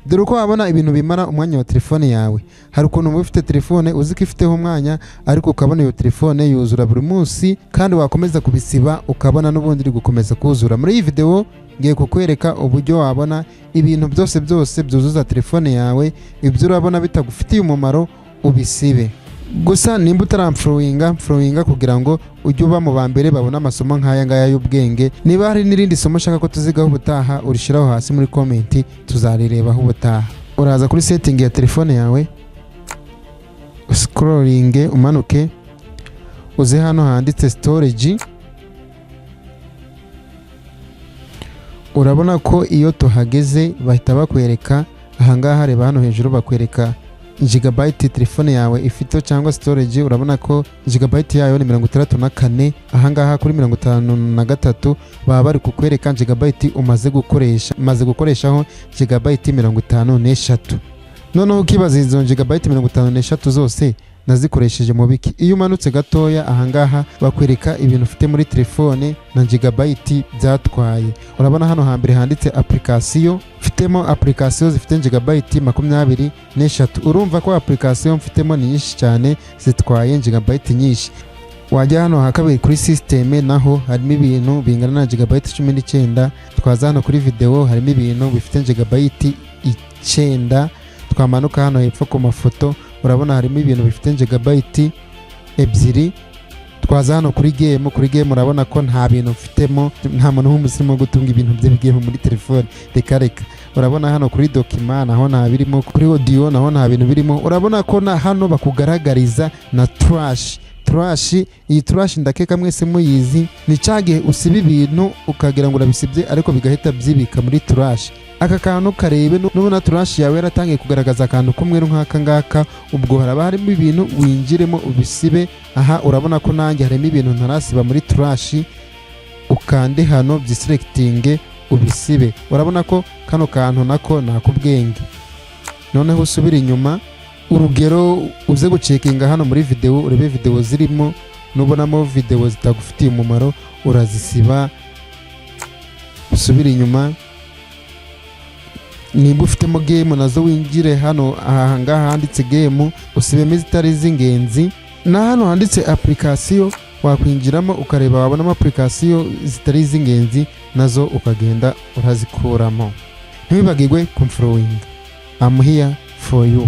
dore uko wabona ibintu bimara umwanya wa telefone yawe. Hari ukuntu uba ufite telefone uzi ko ifiteho umwanya ariko ukabona iyo telefone yuzura buri munsi kandi wakomeza kubisiba ukabona n'ubundi iri gukomeza kuzura. Muri iyi video ngiye kukwereka uburyo wabona ibintu byose byuzuza telefone yawe, ibyo urabona bitagufitiye umumaro ubisibe. Gusa nimba utaramfurowinga kugira ngo ujye uba mu bambere babona amasomo nk'aya ngaya y'ubwenge. Niba hari n'irindi somo shaka ko tuzigaho ubutaha urishiraho hasi muri comment tuzarirebaho ubutaha. Uraza kuri setting ya telefone yawe, scrolling umanuke uze hano handitse storage. Urabona ko iyo tuhageze bahita bakwereka ahangaha, reba hano hejuru bakwereka gigabyte telefone yawe ifite cyangwa storage. Urabona ko gigabyte yayo ni 64, ahangaha kuri 53 baba bari kukwereka gigabyte umaze gukoreshaho gigabyte 53. Noneho ukibaza izo gigabyte 53 zose nazikoresheje mu biki. Iyo umanutse gatoya ahangaha bakwereka ibintu ufite muri telefone na gigabyte byatwaye. Urabona hano hambere handitse application, mfitemo application zifite gigabyte 23. Urumva ko application mfitemo ni nyinshi cyane zitwaye gigabyte nyinshi. Wajya hano hakabiri kuri system naho harimo ibintu bingana na gigabyte 19. Twaza hano kuri video harimo ibintu bifite gigabyte 9. Twamanuka hano hepfo ku mafoto urabona harimo ibintu bifite gigabyte 2. Twaza hano kuri game urabona ko nta bintu mfitemo, nta muntu w'umusirimu gutunga ibintu by'ibigeme muri telefone, reka. Urabona hano kuri document naho nta birimo, kuri audio naho nta bintu birimo. Urabona ko na hano bakugaragariza na trash. Iyi trash ndakeka mwese muyizi, ni cyagihe usiba ibintu ukagira ngo urabisibye ariko bigahita byibika muri trash. Aka kantu karebe nubona trash yawe yaratangiye kugaragaza akantu kumweru nk'aka ngaka, ubwo haraba harimo ibintu winjiremo ubisibe. Aha urabona ko nanjye harimo ibintu ntarasiba muri trash, ukande hano byselecting ubisibe. Urabona ko kano kantu nako nakubwenge. Noneho usubira inyuma, urugero uze gucekinga hano muri video, urebe video zirimo, nubonamo video zitagufitiye umumaro urazisiba. Usubira inyuma, nimba ufitemo game nazo winjire hano ahangaha handitse game usibemo izitari z'ingenzi, na hano handitse application wakwinjiramo ukareba wabonamo application zitari z'ingenzi nazo ukagenda urazikuramo. Ntibibagirwe kumfollowing. I'm here for you.